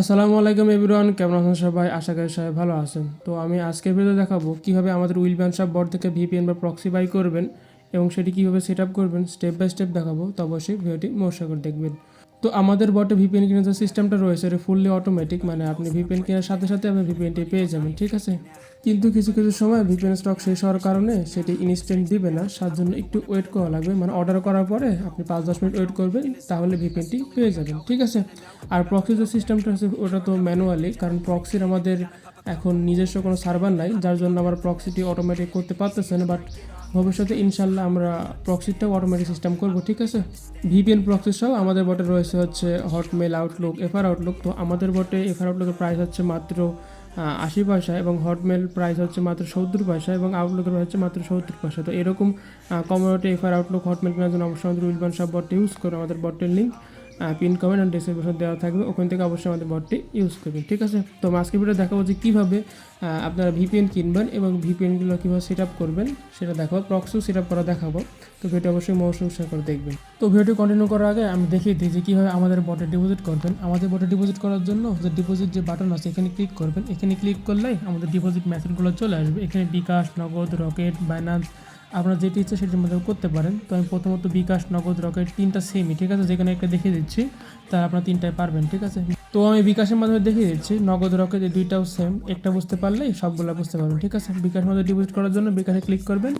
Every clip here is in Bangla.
আসসালামু আলাইকুম এভরিওয়ান, কেমন আছেন সবাই? আশা করি সবাই ভালো আছেন। তো আমি আজকের ভিডিও দেখাবো কীভাবে আমাদের উইলব্যান সব বট থেকে ভিপিএন বা প্রক্সি বাই করবেন এবং সেটি কীভাবে সেট আপ করবেন স্টেপ বাই স্টেপ দেখাবো। তো অবশ্যই ভিডিওটি মনোযোগ করে দেখবেন। তো আমাদের বটে ভিপিএন কেনার যে সিস্টেমটা রয়েছে এটা ফুললি অটোমেটিক, মানে আপনি ভিপিএন কেনার সাথে সাথে আপনি ভিপিএনটি পেয়ে যাবেন, ঠিক আছে। কিন্তু কিছু কিছু সময় ভিপিএন স্টক শেষ হওয়ার কারণে সেটি ইনস্ট্যান্ট দিবে না, তার জন্য একটু ওয়েট করা লাগবে। মানে অর্ডার করার পরে আপনি 5-10 মিনিট ওয়েট করবেন, তাহলে ভিপিএনটি পেয়ে যাবেন, ঠিক আছে। আর প্রক্সি যে সিস্টেমটা আছে ওটা তো ম্যানুয়ালি, কারণ প্রক্সির আমাদের এখন নিজস্ব কোনো সার্ভার নাই, যার জন্য আমরা প্রক্সিটি অটোমেটিক করতে পারতেছে না। বাট ভবিষ্যতে ইনশাল্লাহ আমরা প্রক্সিটাও অটোমেটিক সিস্টেম করব, ঠিক আছে। ভিপিএন প্রক্সি সহ আমাদের বটে রয়েছে হচ্ছে হটমেল, আউটলুক, এফআর আউটলুক। তো আমাদের বটে এফআর আউটলুকের প্রাইস হচ্ছে মাত্র 80 পয়সা এবং হটমেল প্রাইস হচ্ছে মাত্র 70 পয়সা এবং আউটলুকের প্রাইস হচ্ছে মাত্র 70 পয়সা। তো এরকম কমোডিটি এফআর আউটলুক হটমেল কেনার জন্য অবশ্যই আমাদের উইলবান সব বটটি ইউজ করে। আমাদের বটের link pin comment and description দেওয়া থাকবে, ওখান থেকে অবশ্যই আমাদের বটটি ইউজ করবেন, ঠিক আছে। তো আজকে ভিডিও দেখাবো যে কীভাবে আপনারা ভিপিএন কিনবেন এবং ভিপিএনগুলো কীভাবে সেট আপ করবেন সেটা দেখাবো, প্রক্সিও সেট আপ করা দেখাবো। তো ভিডিও অবশ্যই মনোযোগ করে দেখবেন। তো ভিডিওটি কন্টিনিউ করার আগে আমি দেখিয়ে দিই যে কীভাবে আমাদের বটে ডিপোজিট করবেন। আমাদের বটে ডিপোজিট করার জন্য যে ডিপোজিট যে বাটন আছে এখানে ক্লিক করবেন। এখানে ক্লিক করলেই আমাদের ডিপোজিট মেথডগুলো চলে আসবে। এখানে বিকাশ, নগদ, রকেট, বাইন্যান্স, আপনার যেটি ইচ্ছে সেটির মধ্যে করতে পারেন। তো আমি প্রথমত বিকাশ, নগদ, রকেট তিনটা সেমই, ঠিক আছে। যেখানে একটা দেখিয়ে দিচ্ছি তার আপনার তিনটায় পারবেন, ঠিক আছে। তো আমি বিকাশের মাধ্যমে দেখিয়ে দিচ্ছি, নগদ, রকেট এই দুইটাও সেম। একটা বুঝতে পারলেই সবগুলো বুঝতে পারবেন, ঠিক আছে। বিকাশের মধ্যে ডিপোজিট করার জন্য বিকাশে ক্লিক করবেন,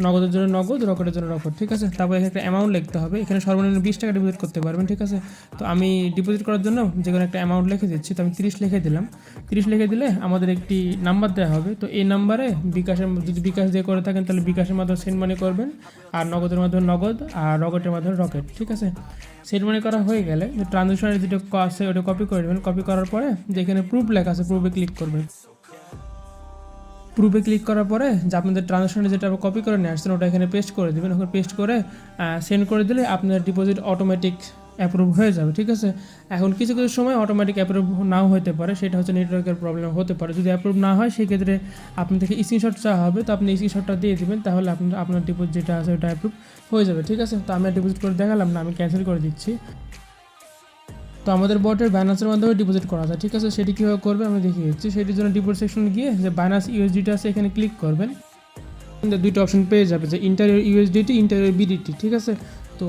নগদের জন্য নগদ, রকেটের জন্য রকেট, ঠিক আছে। তারপর এখানে একটা অ্যামাউন্ট লিখতে হবে। এখানে সর্বনিম্ন 20 টাকা ডিপোজিট করতে পারবেন, ঠিক আছে। তো আমি ডিপোজিট করার জন্য যে কোনো একটা অ্যামাউন্ট লিখে দিচ্ছি। তো আমি 30 লিখে দিলাম। 30 লিখে দিলে আমাদের একটি নাম্বার দেওয়া হবে। তো এই নাম্বারে বিকাশের, যদি বিকাশ দিয়ে করে থাকেন তাহলে বিকাশের মাধ্যমে সেন্ড মানি করবেন, আর নগদের মাধ্যমে নগদ, আর রকেটের মাধ্যমে রকেট, ঠিক আছে। সেন্ড মানি করা হয়ে গেলে যে ট্রানজ্যাকশনের যেটা আছে ওটা কপি করে নেবেন। কপি করার পরে যেখানে প্রুফ লেখা আছে প্রুফে ক্লিক করবেন। প্রুফে ক্লিক করার পরে যে আপনাদের ট্রানজ্যাকশনে যেটা কপি করে নিয়ে আসছেন ওটা এখানে পেস্ট করে দেবেন। ওখানে পেস্ট করে সেন্ড করে দিলে আপনার ডিপোজিট অটোমেটিক অ্যাপ্রুভ হয়ে যাবে, ঠিক আছে। এখন কিছু কিছু সময় অটোমেটিক অ্যাপ্রুভ নাও হতে পারে, সেটা হচ্ছে নেটওয়ার্কের প্রবলেম হতে পারে। যদি অ্যাপ্রুভ না হয় সেক্ষেত্রে আপনি থেকে স্ক্রিনশট চাওয়া হবে। তো আপনি স্ক্রিনশটটা দিয়ে দেবেন, তাহলে আপনার ডিপোজিট যেটা আছে ওটা অ্যাপ্রুভ হয়ে যাবে, ঠিক আছে। তো আমি ডিপোজিট করে দেখালাম না, আমি ক্যান্সেল করে দিচ্ছি। তো আমাদের বটের বাইন্যান্সের মাধ্যমে ডিপোজিট করা যায়, ঠিক আছে। সেটি কীভাবে করবে আমি দেখিয়ে দিচ্ছি। সেটির জন্য ডিপোজিট সেকশনে গিয়ে যে বাইন্যান্স ইউএসডিটি আছে এখানে ক্লিক করবেন। দুইটা অপশন পেয়ে যাবে, যে ইন্টারিয়র ইউএসডিটি, ইন্টারিয়র বিডিটি, ঠিক আছে। তো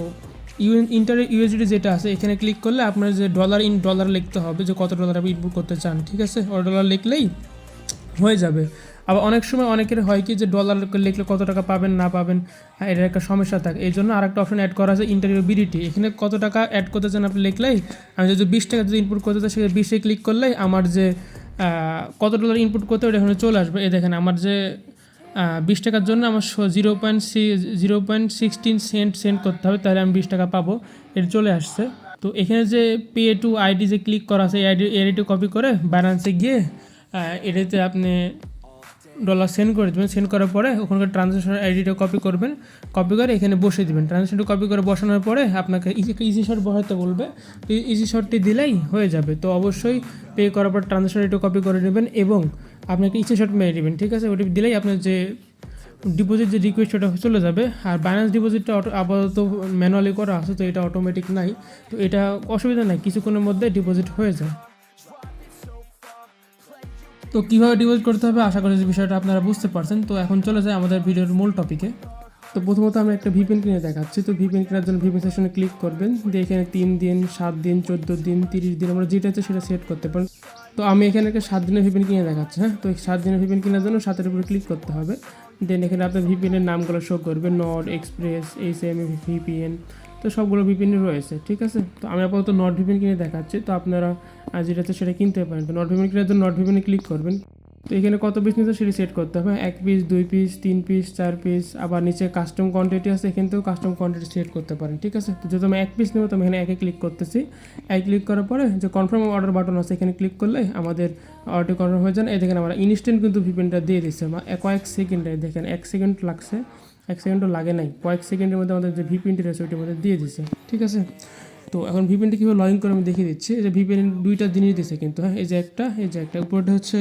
ইন্টারিয়র ইউএসডিটি যেটা আছে এখানে ক্লিক করলে আপনার যে ডলার লিখতে হবে, যে কত ডলার আপনি ইনপুট করতে চান, ঠিক আছে। $1 লিখলেই হয়ে যাবে। আবার অনেক সময় অনেকের হয় কি যে ডলার লিখলে কত টাকা পাবেন না পাবেন, এটার একটা সমস্যা থাকে। এই জন্য আরেকটা অপশন অ্যাড করা আছে ইন্টারিয়র বিডিটি। এখানে কত টাকা অ্যাড করতে চান আপনি লিখলেই, আমি যদি 20 টাকা যদি ইনপুট করতে চাই সেখানে 20-এ ক্লিক করলেই আমার যে কত ডলার ইনপুট করতে ওটা এখানে চলে আসবে। এই দেখেন আমার যে 20 টাকার জন্য আমার 0.16 সেন্ট করতে হবে, তাহলে আমি 20 টাকা পাবো, এটা চলে আসছে। তো এখানে যে পে টু আইডি যে ক্লিক করা আছে এই আইডিটা কপি করে বাইন্যান্সে গিয়ে এটাতে আপনি ডলার সেন্ড করে দেবেন। সেন্ড করার পরে ওখানকার ট্রানজ্যাকশন আইডিটা কপি করবেন, কপি করে এখানে বসিয়ে দেবেন। ট্রানজ্যাকশনটা কপি করে বসানোর পরে আপনাকে ইজি শট বসাতে বলবে, তো ইজি শটটি দিলেই হয়ে যাবে। তো অবশ্যই পে করার পর ট্রানজ্যাকশন আইডিটা কপি করে নেবেন এবং আপনাকে ইজি শট মেরে দেবেন, ঠিক আছে। ওটি দিলেই আপনার যে ডিপোজিট যে রিকোয়েস্ট ওটা চলে যাবে। আর বাইন্যান্স ডিপোজিটটা আপাতত ম্যানুয়ালি করা আছে, তো এটা অটোমেটিক নাই। তো এটা অসুবিধা নাই, কিছুক্ষণের মধ্যে ডিপোজিট হয়ে যায়। তো কীভাবে ডিপোজিট করতে হবে আশা করি যে বিষয়টা আপনারা বুঝতে পারছেন। তো এখন চলে যায় আমাদের ভিডিওর মূল টপিকে। তো প্রথমত আমি একটা ভিপিএন কিনে দেখাচ্ছি। তো ভিপিএন কেনার জন্য ভিপিএন সেকশনে ক্লিক করবেন, দিয়ে এখানে 3 দিন, 7 দিন, 14 দিন, 30 দিন আমরা যেটা আছে সেটা সেট করতে পারেন। তো আমি এখানে একটা 7 দিনের ভিপিএন কিনে দেখাচ্ছি। হ্যাঁ, তো 7 দিনের ভিপিএন কেনার জন্য 7-এর উপরে ক্লিক করতে হবে। দেন এখানে আপনার ভিপিএনের নামগুলো শো করবে, নট, এক্সপ্রেস, এইচএমএ, ভিপিএন। তো সবগুলো ভিপিএন রয়েছে, ঠিক আছে। তো আমি আপাতত নট ভিপিএন কিনে দেখাচ্ছি। তো আপনারা যেটা আছে সেটা কিনতে পারেন। তো নট ভিপিএন কেনার জন্য নট ভিপিএনে ক্লিক করবেন। তো এখানে কত পিস নিতে সেটি সেট করতে হবে, 1 পিস, 2 পিস, 3 পিস, 4 পিস। আবার নিচে কাস্টম কোয়ান্টিটি আছে, এখান থেকেও কাস্টম কোয়ান্টিটি সেট করতে পারেন, ঠিক আছে। তো যেহেতু আমি 1 পিস নেবো তো আমি এখানে 1-এ ক্লিক করতেছি। 1 ক্লিক করার পরে যে কনফার্ম অর্ডার বাটন আছে এখানে ক্লিক করলে আমাদের অর্ডার কনফার্ম হয়ে যান। এই দেখেন আমরা ইনস্ট্যান্ট কিন্তু ভিপিএনটা দিয়ে দিচ্ছে, কয়েক সেকেন্ডে। দেখেন 1 সেকেন্ড লাগছে, 1 সেকেন্ডও লাগে নাই, কয়েক সেকেন্ডের মধ্যে আমাদের যে ভিপিএনটি রয়েছে ওইটার মধ্যে দিয়ে দিচ্ছে, ঠিক আছে। তো এখন ভিপিএনটি কীভাবে লগ ইন করে আমি দেখিয়ে দিচ্ছি। এই যে ভিপিএন দুইটা জিনিস দিচ্ছে কিন্তু, হ্যাঁ, এই যে একটা উপরটা হচ্ছে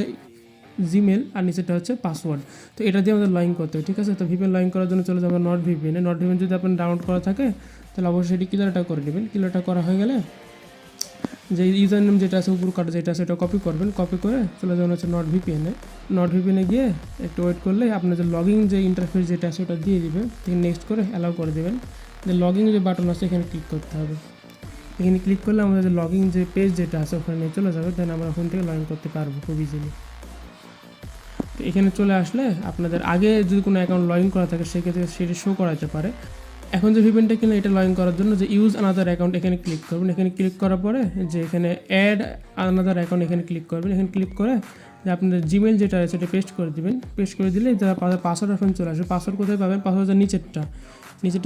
জিমেল আর নিচেটা হচ্ছে পাসওয়ার্ড। তো এটা দিয়ে আমাদের লগ ইন করতে হবে, ঠিক আছে। তো ভিপিএন লগ ইন করার জন্য চলে যাবো নট ভিপিএনে। নট ভিপিএন যদি আপনার ডাউনলোড করা থাকে তাহলে অবশ্যই এটি ক্লিয়ারটা করে নেবেন। ক্লিয়ারটা করা হয়ে গেলে যে ইউজার নেম যেটা আছে উপর কাটা যেটা আছে সেটা কপি করবেন, কপি করে চলে যাবেন হচ্ছে নট ভিপিএনে। নট ভিপিএনে গিয়ে একটু ওয়েট করলে আপনার যে লগইন যে ইন্টারফেস যেটা আছে ওটা দিয়ে দিবে, ঠিক নেক্সট করে অ্যালাউ করে দেবেন। যে লগইন যে বাটন আছে এখানে ক্লিক করতে হবে। এখানে ক্লিক করলে আমাদের যে লগইন যে পেজ যেটা আছে ওখানে নিয়ে চলে যাবে, দেন আমরা ওখান থেকে লগ ইন করতে পারবো খুব ইজিলি। তো এখানে চলে আসলে আপনাদের আগে যদি কোনো অ্যাকাউন্ট লগ ইন করা থাকে সেক্ষেত্রে সেটি শো করাতে পারে। এখন যে ভিপিএনটা কিনে এটা লগ ইন করার জন্য যে ইউজ আনাদার অ্যাকাউন্ট এখানে ক্লিক করবেন। এখানে ক্লিক করার পরে যে এখানে অ্যাড আনাদার অ্যাকাউন্ট এখানে ক্লিক করবেন। এখানে ক্লিক করে যে আপনাদের জিমেল যেটা আছে সেটা পেস্ট করে দেবেন। পেস্ট করে দিলে যারা পাসওয়ার্ড অপশন চলে আসবে। পাসওয়ার্ড কোথায় পাবেন? পাসওয়ার্ড হচ্ছে নিচেরটা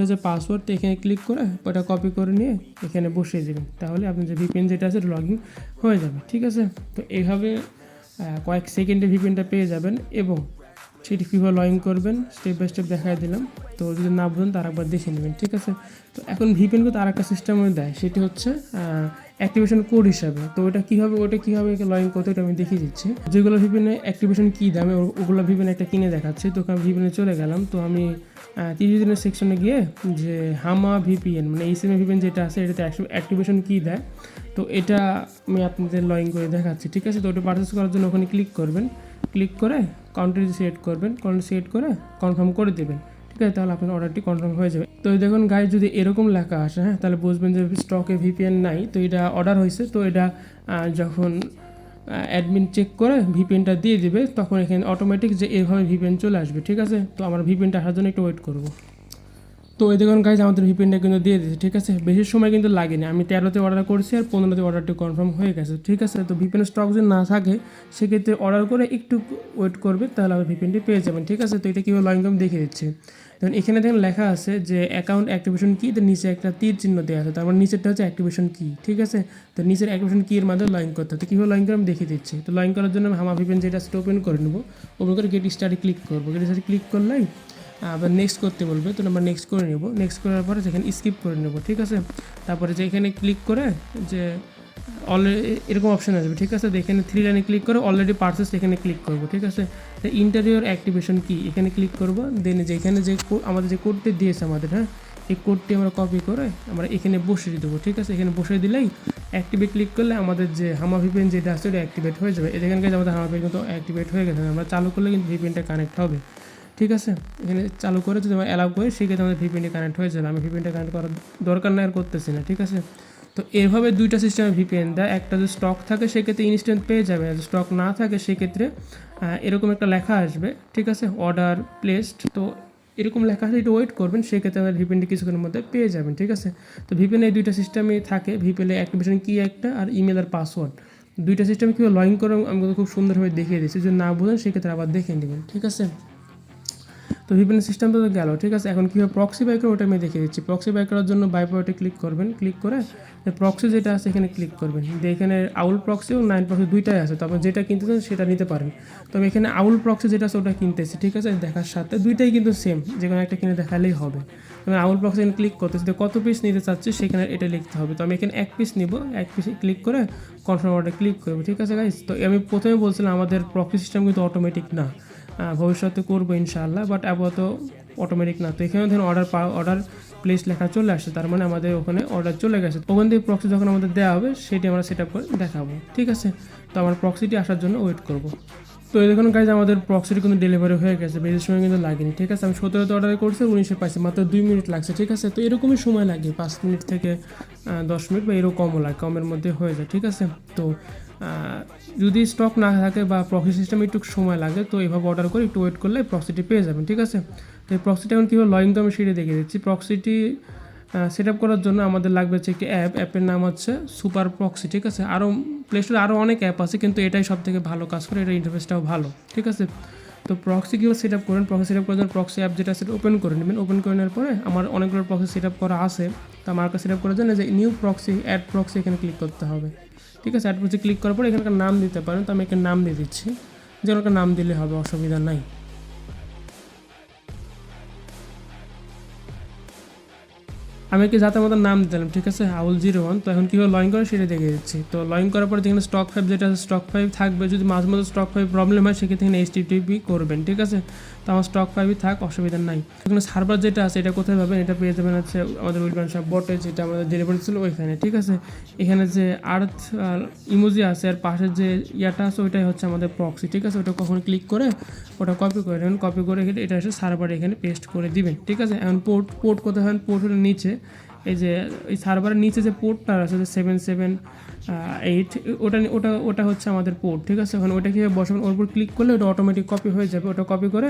হচ্ছে পাসওয়ার্ড, তো এখানে ক্লিক করে ওটা কপি করে নিয়ে এখানে বসিয়ে দেবেন। তাহলে আপনার যে ভিপিএন যেটা আছে লগ ইন হয়ে যাবে, ঠিক আছে। তো এইভাবে কয়েক সেকেন্ডে ভিপিএনটা পেয়ে যাবেন এবং সেটি কীভাবে লগ ইন করবেন স্টেপ বাই স্টেপ দেখাই দিলাম। তো যদি না বুঝেন তার একবার দেখে নেবেন, ঠিক আছে। তো এখন ভিপিএন কিন্তু আর একটা সিস্টেমে দেয়, সেটি হচ্ছে অ্যাক্টিভেশন কোড হিসাবে। তো ওটা কীভাবে লগ ইন করতে ওটা আমি দেখিয়ে দিচ্ছি। যেগুলো ভিপিএনে অ্যাক্টিভেশন কী দেয় আমি ওগুলো ভিপিএন একটা কিনে দেখাচ্ছি। তো আমি ভিপিএনে চলে গেলাম। তো আমি 30 দিনের সেকশনে গিয়ে যে হামা ভিপিএন মানে এইচএমএ ভিপিএন যেটা আছে এটাতে অ্যাক্টিভেশন কী দেয়, তো এটা আমি আপনাদের লগ ইন করে দেখাচ্ছি, ঠিক আছে। তো ওটা পারচেস করার জন্য ওখানে ক্লিক করবেন। ক্লিক করে কাউন্ট্রি সিলেক্ট করবেন, কাউন্ট্রি সিলেক্ট করে কনফার্ম করে দেবেন, ঠিক আছে। তাহলে আপনার অর্ডারটি কনফার্ম হয়ে যাবে। তো দেখুন গাইজ যদি এরকম লেখা আসে, হ্যাঁ, তাহলে বুঝবেন যে স্টকে ভিপিএন নাই। তো এটা অর্ডার হয়েছে। তো এটা যখন অ্যাডমিন চেক করে ভিপিএনটা দিয়ে দিবে তখন এখানে অটোমেটিক যে এভাবে ভিপিএন চলে আসবে, ঠিক আছে। তো আমার ভিপিএনটা আসার জন্য একটু ওয়েট করবো। তো এই দেখুন গাইজ আমাদের ভিপিএনটা কিন্তু দিয়ে দিয়েছে, ঠিক আছে। বেশি সময় কিন্তু লাগেনি। আমি 13তে অর্ডার করছি আর 15তে অর্ডারটি কনফার্ম হয়ে গেছে, ঠিক আছে। তো ভিপিএন স্টক যদি না থাকে সেক্ষেত্রে অর্ডার করে একটু ওয়েট করবে, তাহলে আবার ভিপিএনটি পেয়ে যাবেন, ঠিক আছে। তো এটা কীভাবে লগ ইন করবেন দেখিয়ে দিচ্ছি। দেখুন এখানে দেখুন লেখা আছে যে অ্যাকাউন্ট অ্যাক্টিভেশন কি, তো নিচে একটা তীর চিহ্ন দেওয়া আছে, তারপর নিচেরটা হচ্ছে অ্যাক্টিভেশন কি, ঠিক আছে। তো নিচের অ্যাক্টিভেশন কি এর মাধ্যমে লগ ইন করতে হবে। তো কীভাবে লগ ইন করে আমি দেখিয়ে দিচ্ছি। তো লগ ইন করার জন্য আমি আমার ভিপিএন যেটা সেটা ওপেন করে নেবো। ওপেন করে গেট স্টার্টে ক্লিক করবো। গেট স্টার্টে ক্লিক করলেই আবার নেক্সট করতে বলবে, তো আমরা নেক্সট করে নেব। নেক্সট করার পরে যেখানে স্কিপ করে নেব, ঠিক আছে। তারপরে যে এখানে ক্লিক করে যে অলরেডি এরকম অপশান আসবে, ঠিক আছে। তো এখানে 3 লাইনে ক্লিক করে অলরেডি পারচেস এখানে ক্লিক করব, ঠিক আছে। তো ইন্টারিয়র অ্যাক্টিভেশন কি এখানে ক্লিক করব। দেন যে এখানে যে আমাদের যে কোডটি দিয়েছে আমাদের, হ্যাঁ, এই কোডটি আমরা কপি করে আমরা এখানে বসিয়ে দেবো, ঠিক আছে। এখানে বসিয়ে দিলেই অ্যাক্টিভেট ক্লিক করলে আমাদের যে হামা ভিপিএন যেটা আছে ওটা অ্যাক্টিভেট হয়ে যাবে। এখানে আমাদের হামা ভিপিএন কিন্তু অ্যাক্টিভেট হয়ে গেছে। আমরা চালু করলে কিন্তু ভিপিএনটা কানেক্ট হবে, ঠিক আছে। এখানে চালু করে যদি আমরা অ্যালাউ করি সেক্ষেত্রে আমাদের ভিপিএনটি কানেক্ট হয়ে যাবে। আমি ভিপিএনটা কানেক্ট করার দরকার নাই আর করতেছি না, ঠিক আছে। তো এভাবে দুইটা সিস্টেমে ভিপিএন দেয়। একটা যদি স্টক থাকে সেক্ষেত্রে ইনস্ট্যান্ট পেয়ে যাবে, আর স্টক না থাকে সেক্ষেত্রে এরকম একটা লেখা আসবে, ঠিক আছে, অর্ডার প্লেসড। তো এরকম লেখা আছে, একটু ওয়েট করবেন, সেক্ষেত্রে আমাদের ভিপিএনটি কিছুক্ষণের মধ্যে পেয়ে যাবেন, ঠিক আছে। তো ভিপিএন এই দুইটা সিস্টেমই থাকে, ভিপিএন অ্যাক্টিভেশন কি একটা আর ইমেল আর পাসওয়ার্ড। দুইটা সিস্টেম কীভাবে লগ ইন করে আমি খুব সুন্দরভাবে দেখিয়ে দিচ্ছি। যদি না বুঝেন সেক্ষেত্রে আবার দেখে নেবেন, ঠিক আছে। তো ভিপিএন সিস্টেম তো গেল, ঠিক আছে। এখন কীভাবে প্রক্সি বাই করে ওটা আমি দেখিয়ে দিচ্ছি। প্রক্সি বাই করার জন্য বাই পাওয়ারটি ক্লিক করবেন। ক্লিক করে প্রক্সি যেটা আছে এখানে ক্লিক করবেন। যে এখানে আউল প্রক্সি এবং 9 প্রক্সি দুইটাই আছে, তবে যেটা কিনতে চান সেটা নিতে পারেন। তবে এখানে আউল প্রক্সি যেটা আছে ওটা কিনতেছি, ঠিক আছে। দেখার সাথে দুইটাই কিন্তু সেম, যে কোনো একটা কিনে দেখালেই হবে। আমি আউল প্রক্সি এখানে ক্লিক করতেছি, কত পিস নিতে চাচ্ছি সেখানে এটা লিখতে হবে। তো আমি এখানে 1 পিস নিব, 1 পিস ক্লিক করে কনফার্ম অর্ডারে ক্লিক করবো, ঠিক আছে গাইস। তো আমি প্রথমে বলছিলাম আমাদের প্রক্সি সিস্টেম কিন্তু অটোমেটিক না, ভবিষ্যতে করবো ইনশাআল্লাহ, বাট আপাতত অটোমেটিক না। তো এখানে ধরুন অর্ডার প্লেস লেখা চলে আসছে, তার মানে আমাদের ওখানে অর্ডার চলে গেছে। ওখান থেকে প্রক্সি যখন আমাদের দেওয়া হবে সেটি আমরা সেট আপ করে দেখাবো, ঠিক আছে। তো আমার প্রক্সিটি আসার জন্য ওয়েট করব। তো এই দেখুন গাইজ আমাদের প্রক্সিটি কিন্তু ডেলিভারি হয়ে গেছে, বেশি সময় কিন্তু লাগেনি, ঠিক আছে। আমি 17তে অর্ডার করছি, 19-এ পাইছি, মাত্র 2 মিনিট লাগছে, ঠিক আছে। তো এরকমই সময় লাগে, 5 মিনিট থেকে 10 মিনিট বা এরকমও লাগে, কমের মধ্যে হয়ে যায়, ঠিক আছে। তো যদি স্টক না থাকে বা প্রক্সি সিস্টেমে একটু সময় লাগে, তো এভাবে অর্ডার করে একটু ওয়েট করলে প্রক্সিটি পেয়ে যাবেন, ঠিক আছে। তো এই প্রক্সিটা এখন কীভাবে লগ ইন করবে সেটা দেখিয়ে দিচ্ছি। প্রক্সিটি সেট আপ করার জন্য আমাদের লাগবে হচ্ছে একটি অ্যাপের নাম হচ্ছে সুপার প্রক্সি, ঠিক আছে। আরও প্লে স্টোরে আরও অনেক অ্যাপ আছে, কিন্তু এটাই সব থেকে ভালো কাজ করে, এটা ইন্টারফেসটাও ভালো, ঠিক আছে। তো প্রক্সি কীভাবে সেট আপ করেন, প্রক্সি সেট আপ করার জন্য প্রক্সি অ্যাপ যেটা সেটা ওপেন করে নেবেন। ওপেন করে নেওয়ার পরে আমার অনেকগুলো প্রক্সি সেট আপ করা আছে, তো আমার সেট আপ করার জন্য যে নিউ প্রক্সি অ্যাড প্রক্সি এখানে ক্লিক করতে হবে, ঠিক আছে। অ্যাড প্রক্সি ক্লিক করার পরে এখানকার নাম দিতে পারেন, তো আমি একটা নাম দিয়ে দিচ্ছি, যে কোনো একটা নাম দিলে হবে, অসুবিধা নাই। আমি কি যাতে আমাদের নাম দিলাম, ঠিক আছে, Owl01। তো এখন কীভাবে লগ ইন করে সেটা দেখে দিচ্ছি। তো লগ ইন করার পর যেখানে স্টক 5 যেটা আছে, স্টক 5 থাকবে। যদি মাঝে মাঝে স্টক 5 প্রবলেম হয় সেক্ষেত্রে এখানে HTTP করবেন, ঠিক আছে। তো আমার স্টক 5ই থাক, অসুবিধা নাই। এখানে সার্ভার যেটা আছে এটা কোথায় পাবেন, এটা পেয়ে যাবেন হচ্ছে আমাদের উইলবান শপ বটে, যেটা আমাদের ডেলিভারি ছিল ওইখানে, ঠিক আছে। এখানে যে আর্থ ইমোজি আছে আর পাশের যে ইয়াটা আছে ওইটাই হচ্ছে আমাদের প্রক্সি, ঠিক আছে। ওটা কখন ক্লিক করে ওটা কপি করে নেবেন, কপি করে এটা এসে সার্ভারে এখানে পেস্ট করে দিবেন, ঠিক আছে। এখন পোর্ট কোথায় হয়, পোর্ট হলো নিচে, এই যে এই সার্ভারের নিচে যে পোর্টটা আছে যে 778, ওটা ওটা ওটা হচ্ছে আমাদের পোর্ট, ঠিক আছে। এখন ওটা কীভাবে বসাবেন, ওর উপর ক্লিক করলে ওটা অটোমেটিক কপি হয়ে যাবে। ওটা কপি করে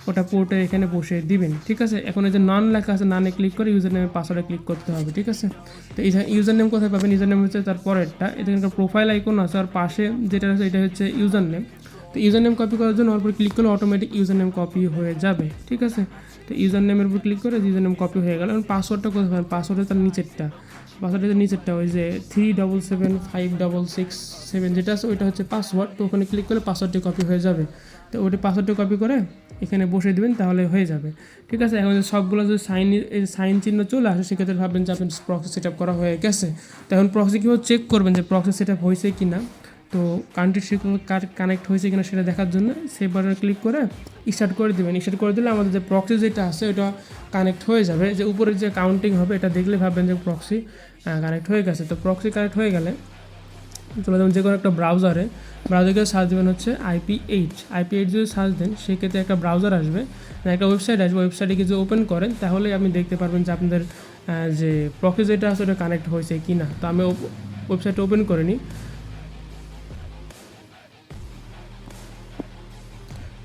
ওটা পোর্টে এখানে বসে দিবেন, ঠিক আছে। এখন এই যে নান লেখা আছে, নানে ক্লিক করে ইউজার নেমের পাসওয়ার্ডে ক্লিক করতে হবে, ঠিক আছে। তো এই ইউজার নেম কোথায় পাবেন, ইউজার নেম হচ্ছে তার পরেরটা, এখানকার প্রোফাইল আইকন আছে আর পাশে যেটা আছে এটা হচ্ছে ইউজার নেম। তো ইউজার নেম কপি করার জন্য ওর উপর ক্লিক করলে অটোমেটিক ইউজার নেম কপি হয়ে যাবে, ঠিক আছে। তো ইউজার নেমের উপর ক্লিক করে ইউজার নেম কপি হয়ে গেল। এখন পাসওয়ার্ডটা কোথায় পাবেন, পাসওয়ার্ডের তার নিচেরটা ওই যে 37756667 যেটা আছে ওইটা হচ্ছে পাসওয়ার্ড। তো ওখানে ক্লিক করলে পাসওয়ার্ডটি কপি হয়ে যাবে। তো ওইটা পাসওয়ার্ডটি কপি করে এখানে বসে দেবেন, তাহলে হয়ে যাবে, ঠিক আছে। এখন সবগুলো যদি সাইন চিহ্ন চলে আসে সেক্ষেত্রে ভাববেন যে আপনার প্রক্সি সেট আপ করা হয়ে গেছে। তো এখন প্রক্সি কীভাবে চেক করবেন যে প্রক্সি সেট আপ হয়েছে কি না, তো কান্ট্রি কানেক্ট হয়েছে কিনা সেটা দেখার জন্য সেভ বাটনে ক্লিক করে স্টার্ট করে দেবেন। স্টার্ট করে দিলে আমাদের যে প্রক্সি যেটা আছে ওটা কানেক্ট হয়ে যাবে। যে উপরে যে কাউন্টিং হবে এটা দেখলে ভাববেন যে প্রক্সি কানেক্ট হয়ে গেছে। তো প্রক্সি কানেক্ট হয়ে গেলে চলে যাবেন যে কোনো একটা ব্রাউজারে সার্চ দেবেন হচ্ছে IP8 যদি সার্চ দেন সেক্ষেত্রে একটা ব্রাউজার আসবে, একটা ওয়েবসাইট আসবে। ওয়েবসাইটে যদি ওপেন করেন তাহলে আপনি দেখতে পারবেন যে আপনাদের যে প্রক্সি যেটা আছে ওটা কানেক্ট হয়েছে কি না। তো আমি ওয়েবসাইটটা ওপেন করে নিই।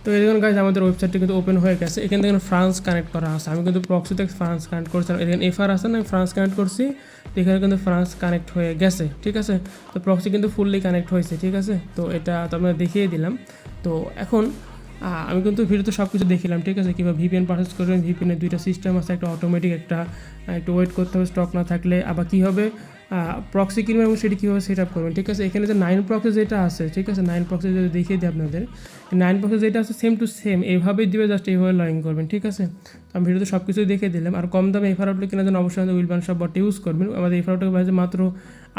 তো এই দেখুন গাইজ আমাদের ওয়েবসাইটটি কিন্তু ওপেন হয়ে গেছে। এখান থেকে ফ্রান্স কানেক্ট করা আছে। আমি কিন্তু প্রক্সিতে ফ্রান্স কানেক্ট করছিলাম, এখানে FR আছে না, আমি ফ্রান্স কানেক্ট করছি। এখানে কিন্তু ফ্রান্স কানেক্ট হয়ে গেছে, ঠিক আছে। তো প্রক্সি কিন্তু ফুললি কানেক্ট হয়েছে, ঠিক আছে। তো এটা তো আমরা দেখিয়ে দিলাম। তো এখন আমি কিন্তু ভিডিওতে সব কিছু দেখিলাম, ঠিক আছে। কীভাবে VPN পারচেস করবেন, VPN-এর দুইটা সিস্টেম আছে, একটা অটোমেটিক, একটা একটু ওয়েট করতে হবে স্টক না থাকলে, আবার কীভাবে প্রক্সি কিনবেন এবং সেটি কীভাবে সেট আপ করবেন, ঠিক আছে। এখানে যে 9 প্রক্সি যেটা আছে, ঠিক আছে, 9 প্রক্সি যদি দেখিয়ে দিই আপনাদের, 9 প্রক্সি যেটা আছে সেম টু সেম এইভাবেই দিবে, জাস্ট এইভাবে লগ ইন করবেন, ঠিক আছে। তো আমি ভিডিওতে সব কিছুই দেখিয়ে দিলাম। আর কম দামে এফআর আউটলুক কেনার জন্য অবশ্যই আমাদের উইলবান শপ বটটি ইউজ করবেন। আমাদের এফআর আউটলুকের প্রাইস মাত্র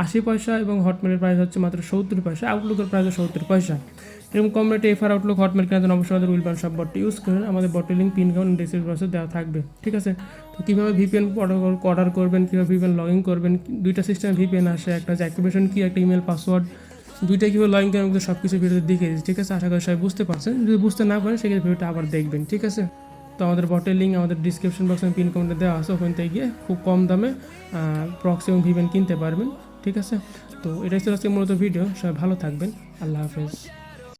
80 পয়সা এবং হটমেলের প্রাইস হচ্ছে মাত্র 70 পয়সা, আউটলুকের প্রাইস 70 পয়সা। এরকম কম রেটে এফআর আউটলুক হটমেল কেনার জন্য অবশ্যই আমাদের উইলবান শপ বটটি ইউজ করেন। আমাদের বটের লিঙ্ক পিন কাউন্ট ডিসক্রিপশন বক্সে দেওয়া থাকবে, ঠিক আছে। তো কীভাবে VPN অর্ডার করবেন, কীভাবে VPN লগ ইন করবেন, দুইটা সিস্টেমে VPN আসে, একটা হচ্ছে অ্যাক্টিভেশন কি, একটা ইমেল পাসওয়ার্ড, দুইটা কীভাবে লগ ইন করেন আমাদের সব কিছু ভিডিওতে দেখিয়ে দিচ্ছি, ঠিক আছে। আশা করি সবাই বুঝতে পারছেন। যদি বুঝতে না পারেন সেক্ষেত্রে ভিডিওটা আবার দেখবেন, ঠিক আছে। তো আমাদের বটের লিঙ্ক আমাদের ডিসক্রিপশন বক্সে পিন কমেন্টে দেওয়া আছে, ওখান থেকে গিয়ে খুব কম দামে প্রক্সি এবং VPN কিনতে পারবেন, ঠিক আছে। তো এটাই ছিল আজকে মূলত ভিডিও। সবাই ভালো থাকবেন, আল্লাহ হাফেজ।